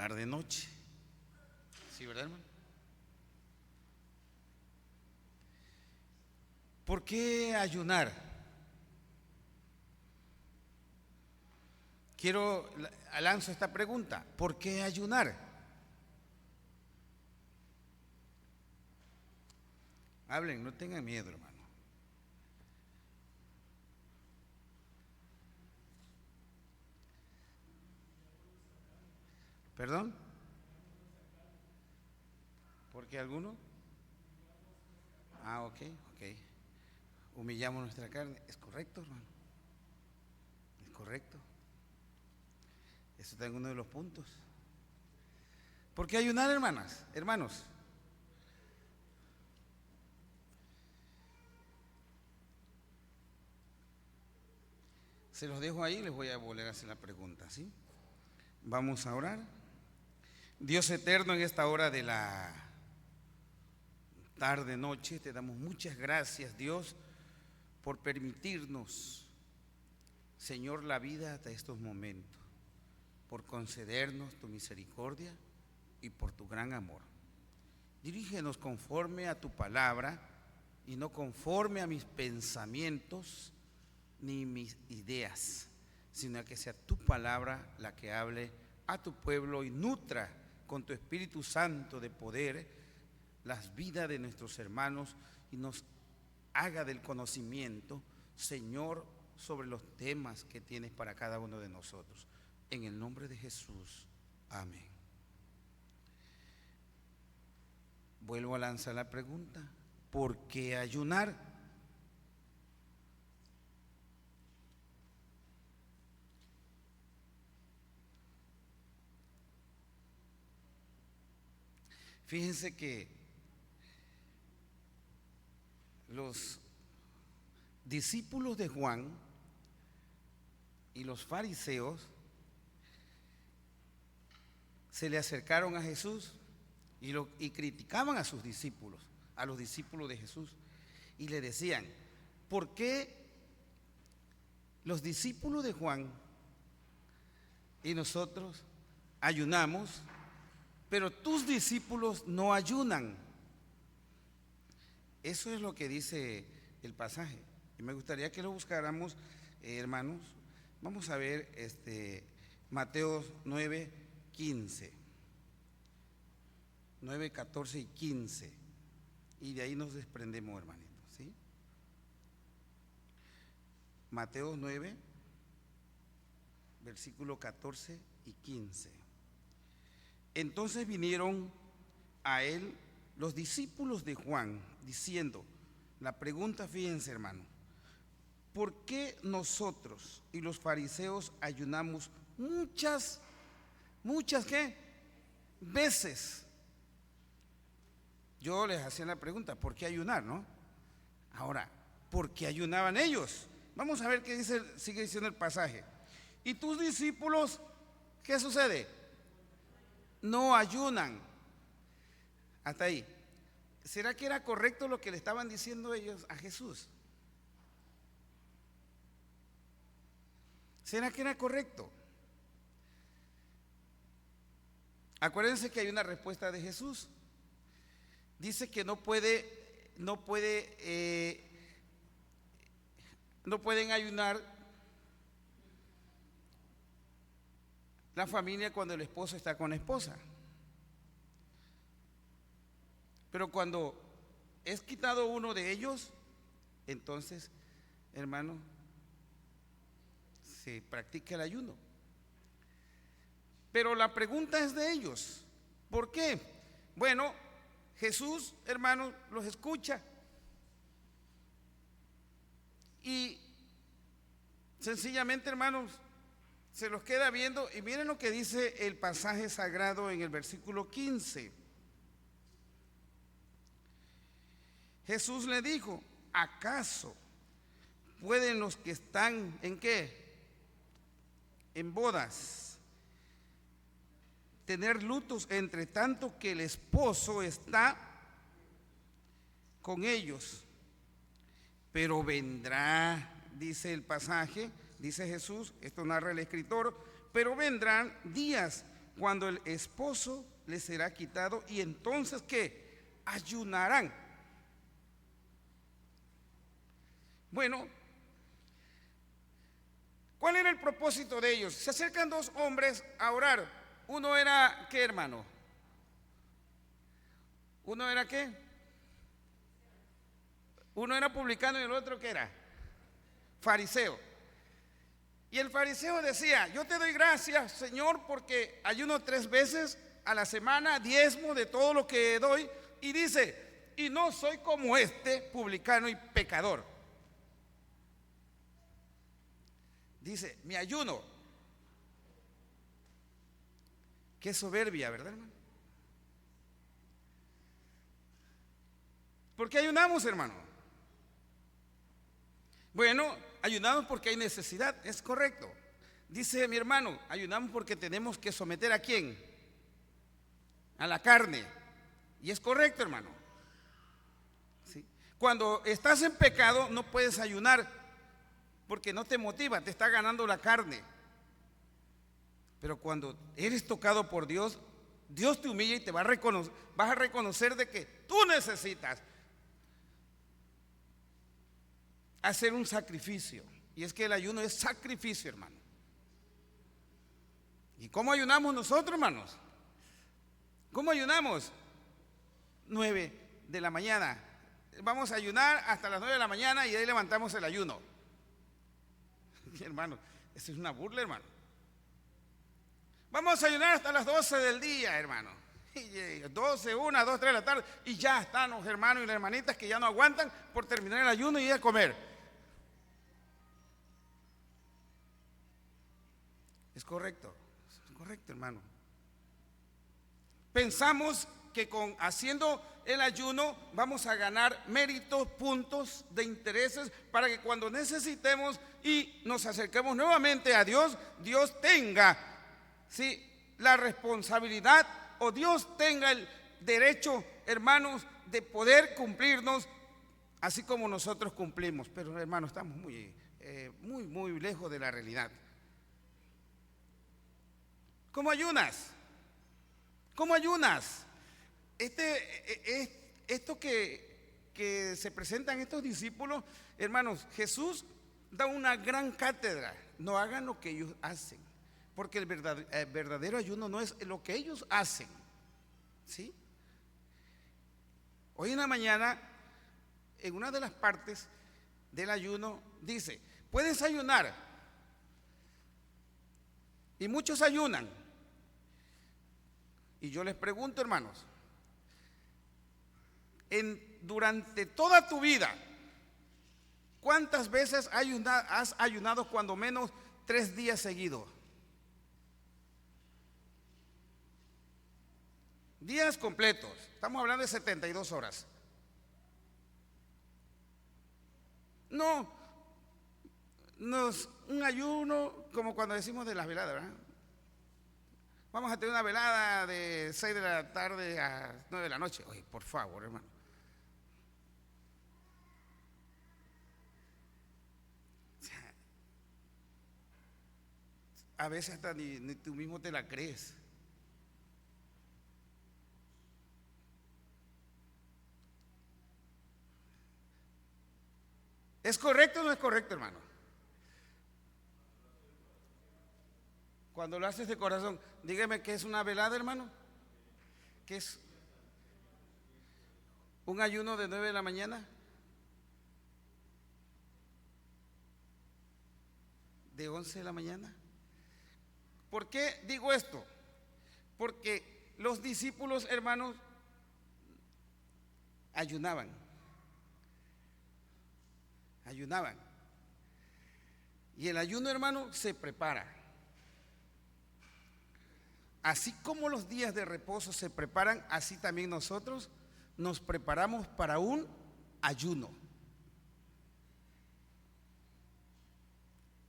tarde, noche. ¿Sí, verdad, hermano? ¿Por qué ayunar? Lanzo esta pregunta. ¿Por qué ayunar? Hablen, no tengan miedo, hermano. ¿Perdón? ¿Por qué alguno? Ok. Humillamos nuestra carne. ¿Es correcto, hermano? ¿Es correcto? Eso está en uno de los puntos. ¿Por qué ayunar, hermanos? Se los dejo ahí, les voy a volver a hacer la pregunta, ¿sí? Vamos a orar. Dios eterno, en esta hora de la tarde, noche, te damos muchas gracias, Dios, por permitirnos, Señor, la vida hasta estos momentos, por concedernos tu misericordia y por tu gran amor. Dirígenos conforme a tu palabra y no conforme a mis pensamientos ni mis ideas, sino que sea tu palabra la que hable a tu pueblo y nutra con tu Espíritu Santo de poder las vidas de nuestros hermanos y nos haga del conocimiento, Señor, sobre los temas que tienes para cada uno de nosotros. En el nombre de Jesús, amén. Vuelvo a lanzar la pregunta: ¿por qué ayunar? Fíjense que los discípulos de Juan y los fariseos se le acercaron a Jesús y criticaban a sus discípulos, a los discípulos de Jesús, y le decían: ¿por qué los discípulos de Juan y nosotros ayunamos, pero tus discípulos no ayunan? Eso es lo que dice el pasaje, y me gustaría que lo buscáramos, hermanos. Vamos a ver Mateo 9:15, 9, 14 y 15, y de ahí nos desprendemos, hermanitos, ¿sí? Mateo 9, versículo 14 y 15. Entonces vinieron a él los discípulos de Juan, diciendo, la pregunta, fíjense, hermano, ¿por qué nosotros y los fariseos ayunamos muchas ¿qué? Veces? Yo les hacía la pregunta, ¿por qué ayunar, no? Ahora, ¿por qué ayunaban ellos? Vamos a ver qué dice, sigue diciendo el pasaje. ¿Y tus discípulos, qué sucede? No ayunan. Hasta ahí. ¿Será que era correcto lo que le estaban diciendo ellos a Jesús? ¿Será que era correcto? Acuérdense que hay una respuesta de Jesús. Dice que no pueden ayunar la familia cuando el esposo está con la esposa. Pero cuando es quitado uno de ellos, entonces, hermano, se practica el ayuno. Pero la pregunta es de ellos. ¿Por qué? Bueno, Jesús, hermanos, los escucha y sencillamente, hermanos, se los queda viendo. Y miren lo que dice el pasaje sagrado en el versículo 15. Jesús le dijo: ¿acaso pueden los que están en qué? En bodas, tener lutos entre tanto que el esposo está con ellos? Pero vendrá, dice el pasaje, dice Jesús, esto narra el escritor, pero vendrán días cuando el esposo les será quitado, y entonces ¿qué? Ayunarán. Bueno, ¿cuál era el propósito de ellos? Se acercan dos hombres a orar. Uno era, ¿qué, hermano? ¿Uno era qué? Uno era publicano y el otro, ¿qué era? Fariseo. Y el fariseo decía: yo te doy gracias, Señor, porque ayuno 3 veces a la semana, diezmo de todo lo que doy. Y dice: y no soy como este publicano y pecador. Dice: mi ayuno. Qué soberbia, ¿verdad, hermano? ¿Por qué ayunamos, hermano? Bueno, ayunamos porque hay necesidad, es correcto. Dice mi hermano: ayunamos porque tenemos que someter ¿a quién? A la carne. Y es correcto, hermano. ¿Sí? Cuando estás en pecado no puedes ayunar porque no te motiva, te está ganando la carne. Pero cuando eres tocado por Dios, Dios te humilla y te va a reconocer, vas a reconocer de que tú necesitas hacer un sacrificio. Y es que el ayuno es sacrificio, hermano. ¿Y cómo ayunamos nosotros, hermanos? ¿Cómo ayunamos? 9 de la mañana. Vamos a ayunar hasta las 9 de la mañana y ahí levantamos el ayuno. Hermano, eso es una burla, hermano. Vamos a ayunar hasta las 12 del día, hermano. 12, 1, 2, 3 de la tarde. Y ya están los hermanos y las hermanitas que ya no aguantan por terminar el ayuno y ir a comer. Es correcto, hermano. Pensamos que haciendo el ayuno vamos a ganar méritos, puntos de intereses para que cuando necesitemos y nos acerquemos nuevamente a Dios, Dios tenga, ¿sí?, la responsabilidad, o Dios tenga el derecho, hermanos, de poder cumplirnos así como nosotros cumplimos. Pero, hermanos, estamos muy lejos de la realidad. ¿Cómo ayunas? ¿Cómo ayunas? Esto que se presentan estos discípulos, hermanos, Jesús da una gran cátedra. No hagan lo que ellos hacen, porque el verdadero ayuno no es lo que ellos hacen, ¿sí? Hoy en la mañana, en una de las partes del ayuno, dice: puedes ayunar. Y muchos ayunan. Y yo les pregunto, hermanos, durante toda tu vida, ¿cuántas veces has ayunado cuando menos 3 días seguidos? Días completos. Estamos hablando de 72 horas. No es un ayuno como cuando decimos de las veladas, ¿verdad? Vamos a tener una velada de 6 de la tarde a 9 de la noche. Oye, por favor, hermano. O sea, a veces hasta ni tú mismo te la crees. ¿Es correcto o no es correcto, hermano? Cuando lo haces de corazón, dígame, ¿qué es una velada, hermano? ¿Qué es? ¿Un ayuno de 9 de la mañana? ¿De 11 de la mañana? ¿Por qué digo esto? Porque los discípulos, hermanos, ayunaban. Y el ayuno, hermano, se prepara. Así como los días de reposo se preparan, así también nosotros nos preparamos para un ayuno.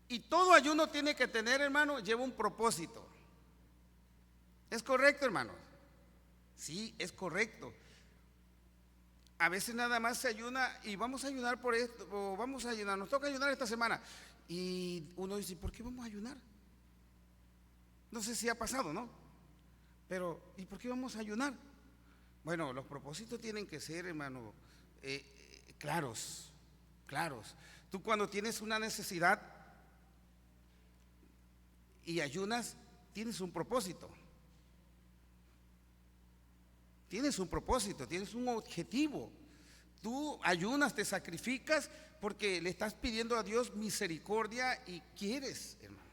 Y todo ayuno tiene que tener, hermano, lleva un propósito. ¿Es correcto, hermano? Sí, es correcto. A veces nada más se ayuna y vamos a ayunar por esto, o vamos a ayunar, nos toca ayunar esta semana. Y uno dice: ¿por qué vamos a ayunar? No sé si ha pasado, ¿no? Pero, ¿y por qué vamos a ayunar? Bueno, los propósitos tienen que ser, hermano, claros, claros. Tú cuando tienes una necesidad y ayunas, tienes un propósito. Tienes un propósito, tienes un objetivo. Tú ayunas, te sacrificas porque le estás pidiendo a Dios misericordia y quieres, hermano.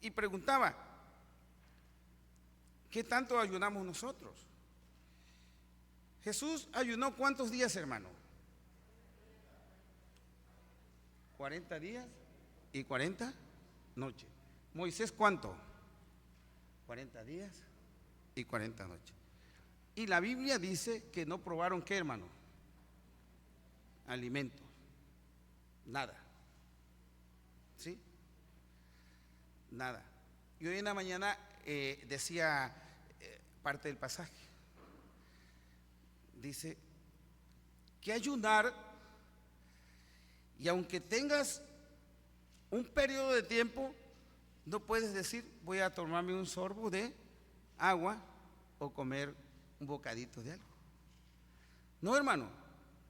Y preguntaba, ¿qué tanto ayunamos nosotros? Jesús ayunó ¿cuántos días, hermano? 40 días y 40 noches. Moisés, ¿cuánto? 40 días y 40 noches. Y la Biblia dice que no probaron ¿qué, hermano? Alimentos. Nada. ¿Sí? Nada. Y hoy en la mañana decía parte del pasaje. Dice que ayunar, y aunque tengas un periodo de tiempo, no puedes decir voy a tomarme un sorbo de agua o comer un bocadito de algo. No, hermano,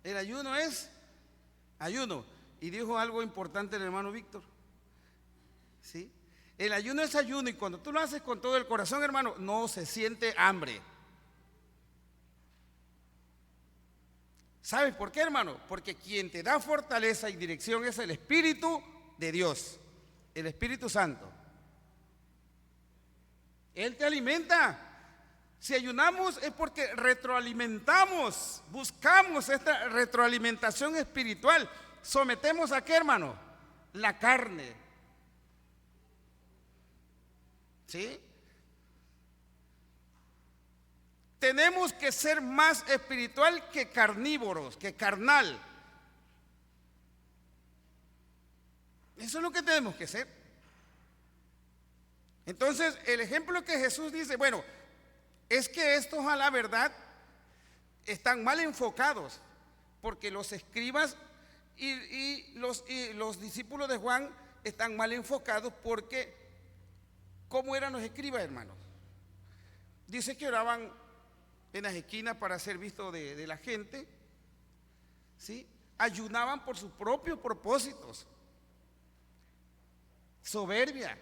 el ayuno es ayuno. Y dijo algo importante el hermano Víctor, ¿sí? El ayuno es ayuno, y cuando tú lo haces con todo el corazón, hermano, no se siente hambre. ¿Sabes por qué, hermano? Porque quien te da fortaleza y dirección es el Espíritu de Dios, el Espíritu Santo. Él te alimenta. Si ayunamos es porque retroalimentamos, buscamos esta retroalimentación espiritual. ¿Sometemos a qué, hermano? La carne. ¿Sí? Tenemos que ser más espiritual que carnívoros, que carnal. Eso es lo que tenemos que ser. Entonces, el ejemplo que Jesús dice, bueno, es que estos a la verdad están mal enfocados, porque los escribas y los discípulos de Juan están mal enfocados porque, ¿cómo eran los escribas, hermanos? Dice que oraban en las esquinas para ser vistos de la gente, ¿sí? Ayunaban por sus propios propósitos, soberbia.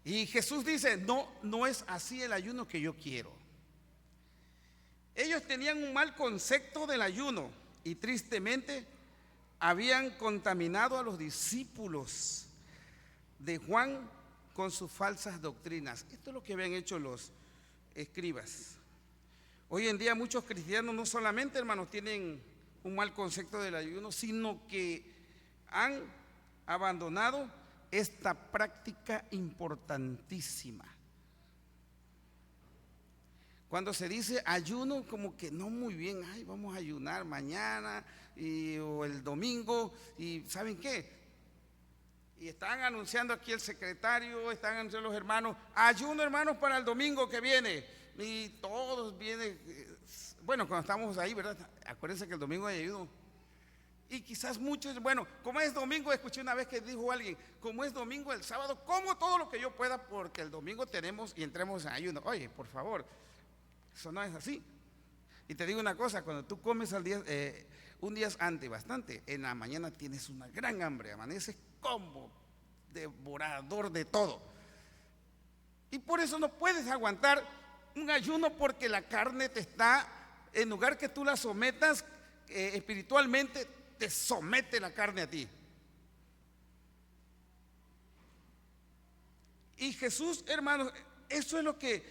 Y Jesús dice, no, no es así el ayuno que yo quiero. Ellos tenían un mal concepto del ayuno y tristemente habían contaminado a los discípulos de Juan con sus falsas doctrinas. Esto es lo que habían hecho los escribas. Hoy en día muchos cristianos no solamente, hermanos, tienen un mal concepto del ayuno, sino que han abandonado esta práctica importantísima. Cuando se dice ayuno, como que no muy bien, ay, vamos a ayunar mañana o el domingo, y ¿saben qué? Y están anunciando aquí el secretario, están anunciando los hermanos, ayuno, hermanos, para el domingo que viene, y todos vienen, bueno, cuando estamos ahí, ¿verdad? Acuérdense que el domingo hay ayuno. Y quizás muchos, bueno, como es domingo, escuché una vez que dijo alguien, como es domingo, el sábado, como todo lo que yo pueda, porque el domingo tenemos y entremos en ayuno. Oye, por favor, eso no es así. Y te digo una cosa, cuando tú comes al día, un día antes bastante, en la mañana tienes una gran hambre, amaneces como devorador de todo. Y por eso no puedes aguantar un ayuno, porque la carne te está, en lugar que tú la sometas espiritualmente, te somete la carne a ti. Y Jesús, hermanos, eso es lo que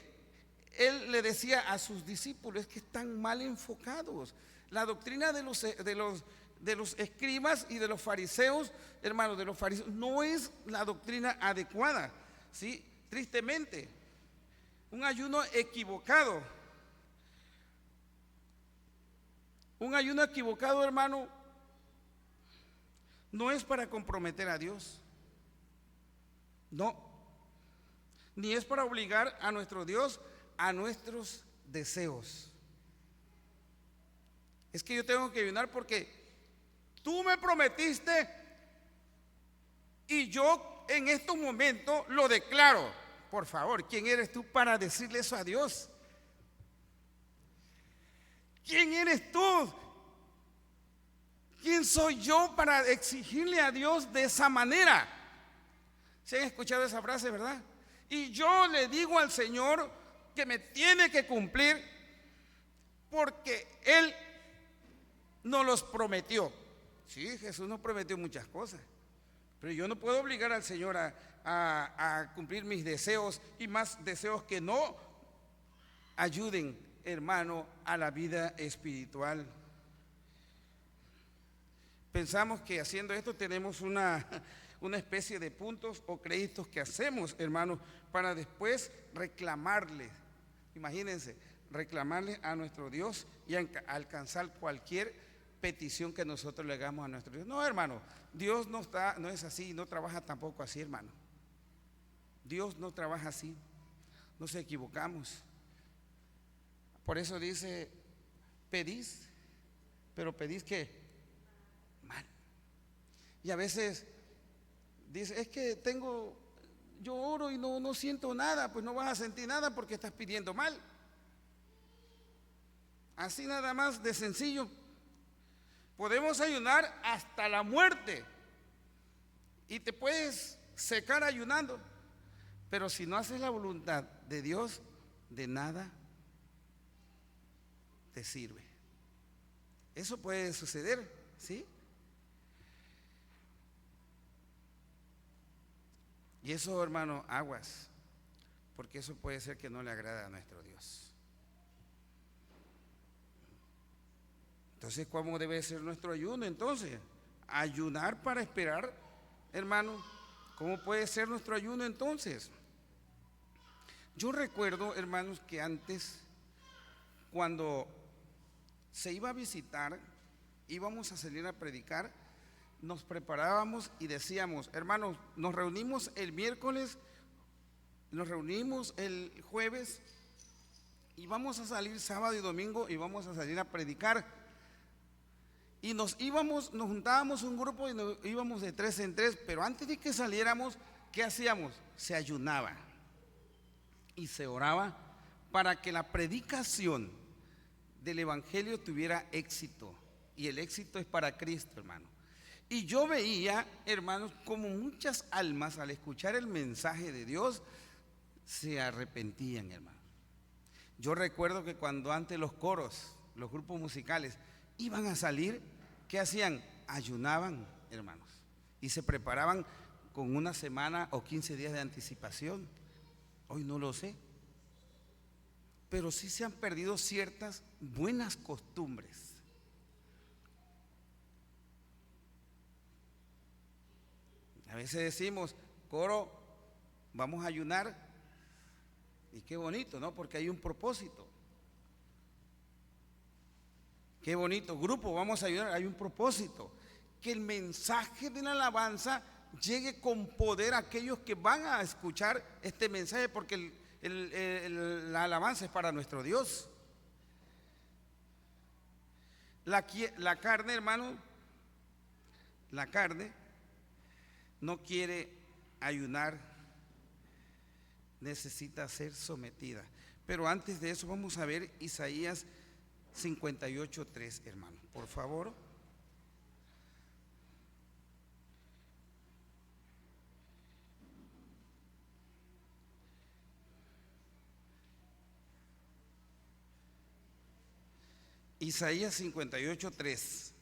Él le decía a sus discípulos, es que están mal enfocados. La doctrina de los escribas y de los fariseos, hermanos, de los fariseos, no es la doctrina adecuada, ¿sí? Tristemente, un ayuno equivocado. Un ayuno equivocado, hermano, no es para comprometer a Dios. No. Ni es para obligar a nuestro Dios a nuestros deseos. Es que yo tengo que ayunar porque tú me prometiste y yo en estos momentos lo declaro. Por favor, ¿quién eres tú para decirle eso a Dios? ¿Quién eres tú? ¿Quién soy yo para exigirle a Dios de esa manera? ¿Se han escuchado esa frase, verdad? Y yo le digo al Señor que me tiene que cumplir porque Él nos los prometió. Sí, Jesús nos prometió muchas cosas, pero yo no puedo obligar al Señor a cumplir mis deseos y más deseos que no ayuden, hermano, a la vida espiritual. Pensamos que haciendo esto tenemos una especie de puntos o créditos que hacemos, hermanos, para después reclamarle. Imagínense, reclamarle a nuestro Dios y alcanzar cualquier petición que nosotros le hagamos a nuestro Dios. No, hermano, Dios no es así, no trabaja tampoco así, hermano. Dios no trabaja así, nos equivocamos. Por eso dice, pedís, pero pedís ¿qué? Mal. Y a veces dice, es que yo oro y no siento nada. Pues no vas a sentir nada porque estás pidiendo mal. Así nada más de sencillo. Podemos ayunar hasta la muerte y te puedes secar ayunando, pero si no haces la voluntad de Dios, de nada te sirve. Eso puede suceder, ¿sí? Y eso, hermano, aguas, porque eso puede ser que no le agrada a nuestro Dios. Entonces, ¿cómo debe ser nuestro ayuno? Entonces, ayunar para esperar, hermano. ¿Cómo puede ser nuestro ayuno entonces? Yo recuerdo, hermanos, que antes, cuando se iba a visitar, íbamos a salir a predicar, nos preparábamos y decíamos, hermanos, nos reunimos el miércoles, nos reunimos el jueves y vamos a salir sábado y domingo y vamos a salir a predicar. Y nos juntábamos un grupo y nos íbamos de 3 en 3, pero antes de que saliéramos, ¿qué hacíamos? Se ayunaba y se oraba para que la predicación del evangelio tuviera éxito, y el éxito es para Cristo, hermano. Y yo veía, hermanos, como muchas almas al escuchar el mensaje de Dios se arrepentían, hermano. Yo recuerdo que cuando antes los coros, los grupos musicales iban a salir, ¿qué hacían? Ayunaban, hermanos, y se preparaban con una semana o 15 días de anticipación. Hoy no lo sé, pero sí se han perdido ciertas buenas costumbres. A veces decimos, coro, vamos a ayunar, y qué bonito, ¿no? Porque hay un propósito. Qué bonito, grupo, vamos a ayudar, hay un propósito. Que el mensaje de la alabanza llegue con poder a aquellos que van a escuchar este mensaje, porque la alabanza es para nuestro Dios. La carne, hermano, la carne no quiere ayunar, necesita ser sometida. Pero antes de eso vamos a ver Isaías 58:3, hermano, por favor. Isaías 58:3.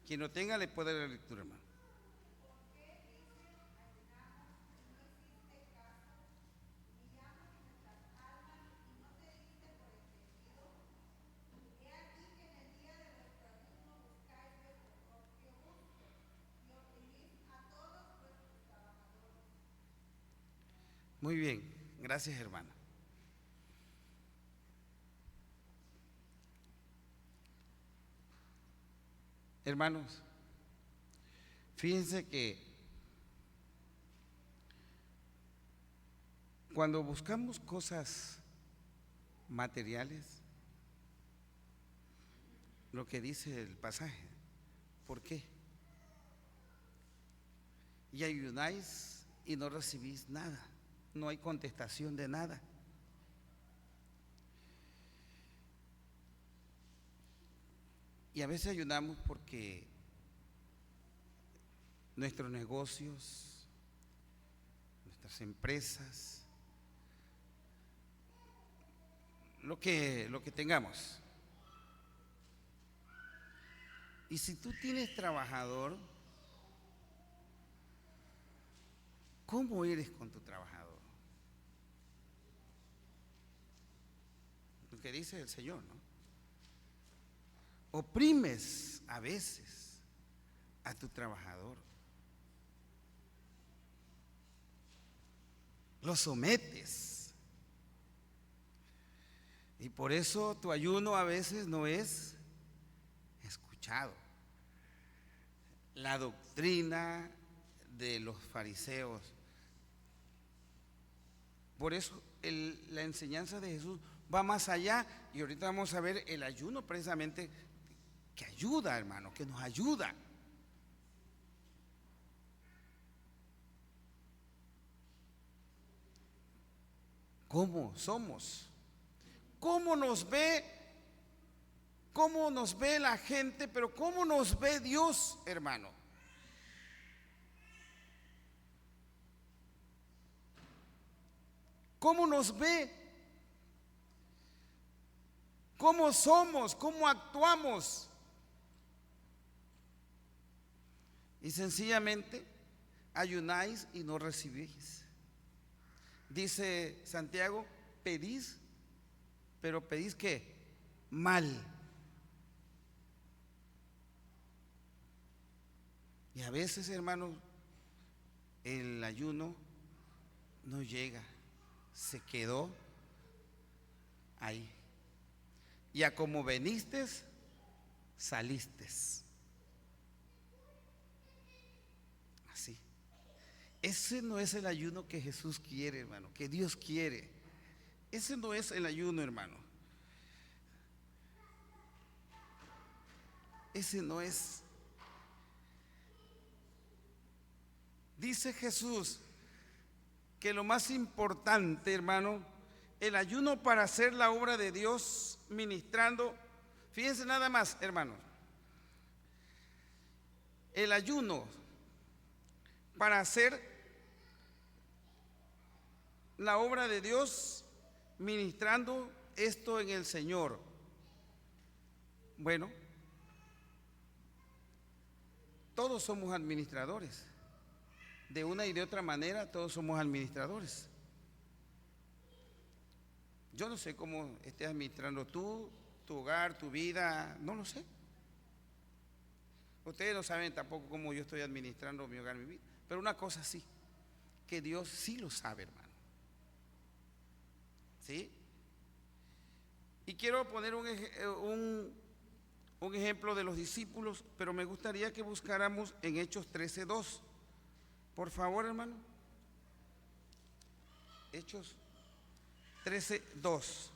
Quien lo tenga le puede dar la lectura, hermano. Muy bien, gracias, hermano. Hermanos, fíjense que cuando buscamos cosas materiales, lo que dice el pasaje, ¿por qué? y ayunáis y no recibís nada, no hay contestación de nada. Y a veces ayunamos porque nuestros negocios, nuestras empresas, lo que tengamos. Y si tú tienes trabajador, ¿cómo eres con tu trabajador? Lo que dice el Señor, ¿no? Oprimes a veces a tu trabajador, lo sometes, y por eso tu ayuno a veces no es escuchado. La doctrina de los fariseos, por eso la enseñanza de Jesús va más allá, y ahorita vamos a ver el ayuno precisamente que ayuda, hermano, que nos ayuda. ¿Cómo somos? ¿Cómo nos ve? ¿Cómo nos ve la gente? Pero ¿cómo nos ve Dios, hermano? ¿Cómo nos ve? ¿Cómo somos? ¿Cómo actuamos? Y sencillamente ayunáis y no recibís. Dice Santiago, pedís, pero pedís ¿qué? Mal. Y a veces, hermanos, el ayuno no llega, se quedó ahí. Y a como veniste, saliste. Así. Ese no es el ayuno que Jesús quiere, hermano, que Dios quiere. Ese no es el ayuno, hermano. Ese no es. Dice Jesús que lo más importante, hermano, el ayuno para hacer la obra de Dios ministrando. Fíjense nada más, hermanos. El ayuno para hacer la obra de Dios ministrando esto en el Señor. Bueno, todos somos administradores. De una y de otra manera, todos somos administradores. Yo no sé cómo estés administrando tú, tu hogar, tu vida, no lo sé. Ustedes no saben tampoco cómo yo estoy administrando mi hogar, mi vida. Pero una cosa sí, que Dios sí lo sabe, hermano. ¿Sí? Y quiero poner un ejemplo de los discípulos, pero me gustaría que buscáramos en Hechos 13:2. Por favor, hermano. Hechos 13:2.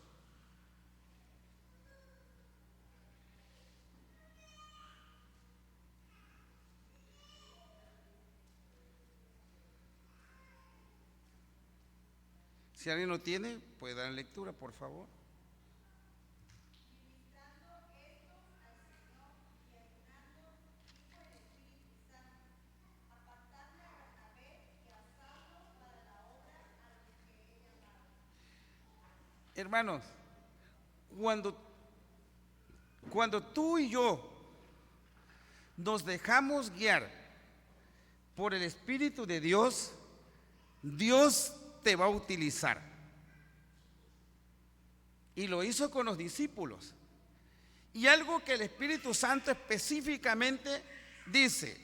Si alguien lo tiene, puede dar lectura, por favor. Hermanos, cuando tú y yo nos dejamos guiar por el Espíritu de Dios, Dios te va a utilizar. Y lo hizo con los discípulos. Y algo que el Espíritu Santo específicamente dice,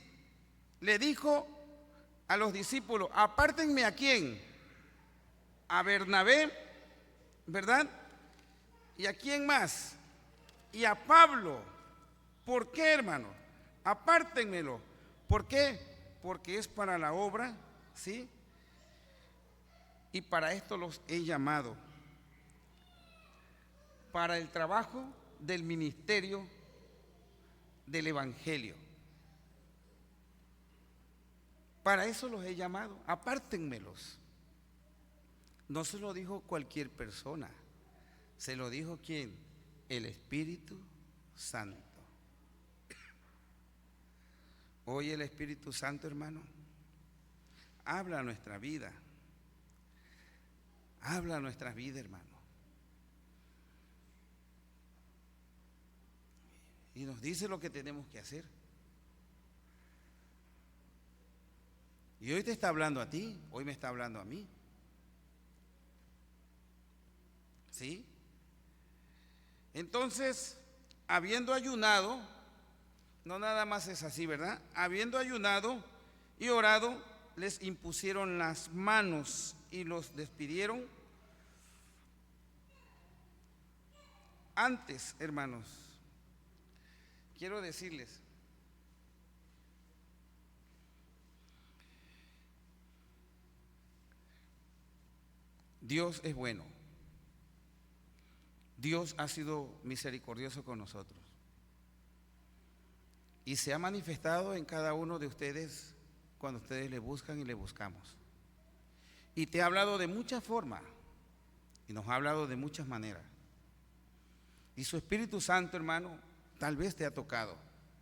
le dijo a los discípulos: apártenme a quién, a Bernabé, ¿verdad? ¿Y a quién más? Y a Pablo. ¿Por qué, hermano? Apártenmelo. ¿Por qué? Porque es para la obra, ¿sí? Y para esto los he llamado, para el trabajo del ministerio del Evangelio, Para eso los he llamado, apártenmelos. No se lo dijo cualquier persona, se lo dijo ¿quién? El Espíritu Santo. Hoy el Espíritu Santo, hermano, habla a nuestra vida. Habla a nuestra vida, hermano. Y nos dice lo que tenemos que hacer. Y hoy te está hablando a ti, hoy me está hablando a mí. ¿Sí? Entonces, habiendo ayunado, no nada más es así, ¿verdad? Habiendo ayunado y orado, les impusieron las manos y los despidieron. Antes, hermanos, quiero decirles, Dios es bueno. Dios ha sido misericordioso con nosotros. Y se ha manifestado en cada uno de ustedes cuando ustedes le buscan y le buscamos. Y te ha hablado de muchas formas y nos ha hablado de muchas maneras. Y su Espíritu Santo, hermano, tal vez te ha tocado.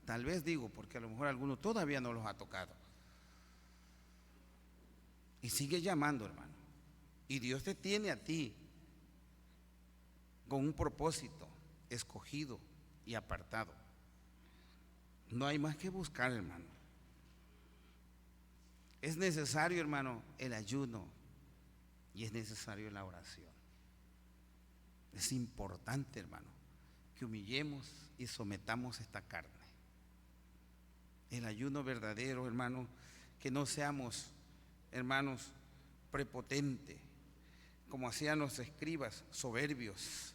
Tal vez digo, porque a lo mejor alguno todavía no los ha tocado. Y sigue llamando, hermano. Y Dios te tiene a ti con un propósito escogido y apartado. No hay más que buscar, hermano. Es necesario, hermano, el ayuno y es necesario la oración. Es importante, hermano, que humillemos y sometamos esta carne. El ayuno verdadero, hermano, que no seamos, hermanos, prepotentes, como hacían los escribas, soberbios,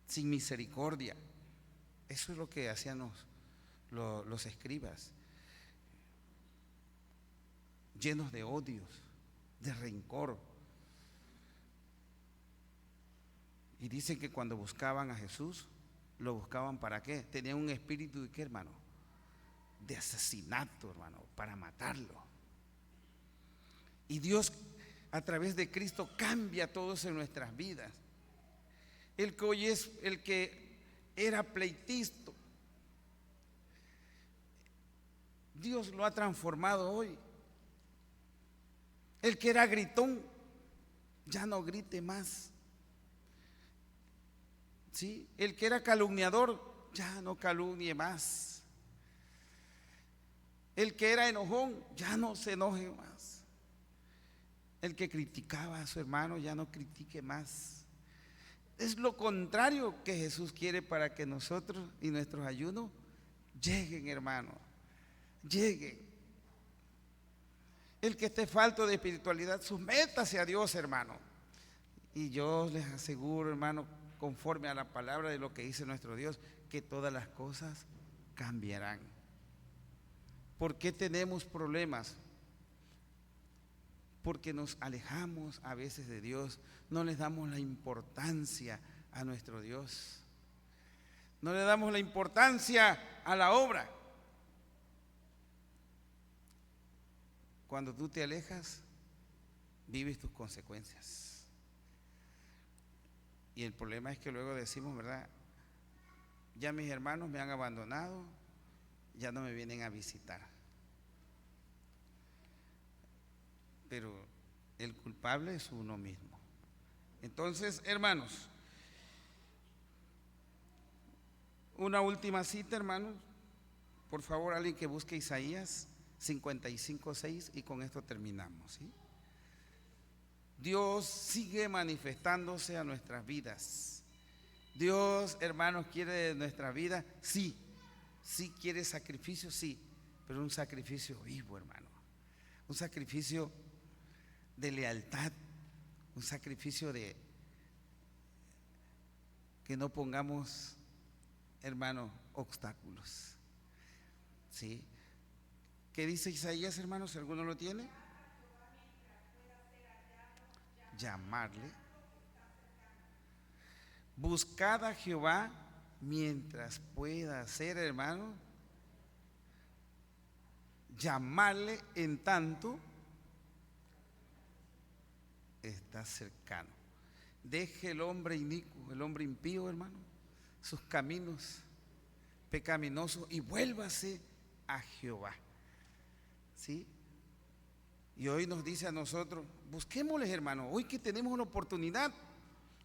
sin misericordia. Eso es lo que hacían los escribas, llenos de odios, de rencor. Y dicen que cuando buscaban a Jesús, lo buscaban ¿para qué? Tenían un espíritu de ¿qué, hermano? De asesinato, hermano, para matarlo. Y Dios, a través de Cristo, cambia todo eso en nuestras vidas. El que hoy es el que era pleitisto, Dios lo ha transformado hoy. El que era gritón, ya no grite más. ¿Sí? El que era calumniador, ya no calumnie más. El que era enojón, ya no se enoje más. El que criticaba a su hermano, ya no critique más. Es lo contrario que Jesús quiere para que nosotros y nuestros ayunos lleguen, hermano, lleguen. El que esté falto de espiritualidad, sométase a Dios, hermano. Y yo les aseguro, hermano, conforme a la palabra de lo que dice nuestro Dios, que todas las cosas cambiarán. ¿Por qué tenemos problemas? Porque nos alejamos a veces de Dios, no les damos la importancia a nuestro Dios, no le damos la importancia a la obra. Cuando tú te alejas, vives tus consecuencias. Y el problema es que luego decimos, ¿verdad? Ya mis hermanos me han abandonado, ya no me vienen a visitar. Pero el culpable es uno mismo. Entonces, hermanos, una última cita, hermanos. Por favor, alguien que busque Isaías 55:6 y con esto terminamos, ¿sí? Dios sigue manifestándose a nuestras vidas. Dios, hermanos, quiere de nuestra vida, sí quiere sacrificio, sí, pero un sacrificio vivo, hermano. Un sacrificio de lealtad, un sacrificio de que no pongamos, hermano, obstáculos. ¿Sí? ¿Qué dice Isaías, hermanos? Si alguno lo tiene, llamarle. Buscad a Jehová mientras pueda ser, hermano, llamarle en tanto está cercano. Deje el hombre inicuo, el hombre impío, hermano, sus caminos pecaminosos y vuélvase a Jehová. ¿Sí? Y hoy nos dice a nosotros, busquémosles, hermano, hoy que tenemos una oportunidad.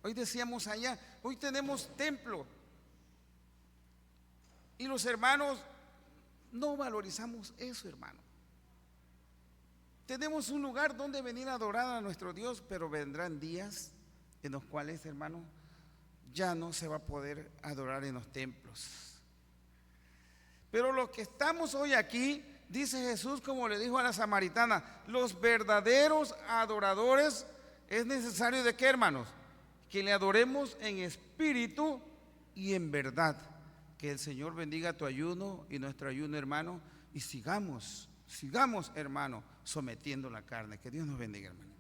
Hoy decíamos allá, hoy tenemos templo. Y los hermanos no valorizamos eso, hermano. Tenemos un lugar donde venir a adorar a nuestro Dios, pero vendrán días en los cuales, hermano, ya no se va a poder adorar en los templos. Pero los que estamos hoy aquí, dice Jesús, como le dijo a la samaritana, los verdaderos adoradores, es necesario de qué, hermanos, que le adoremos en espíritu y en verdad. Que el Señor bendiga tu ayuno y nuestro ayuno, hermano, y sigamos, hermano, sometiendo la carne. Que Dios nos bendiga, hermano.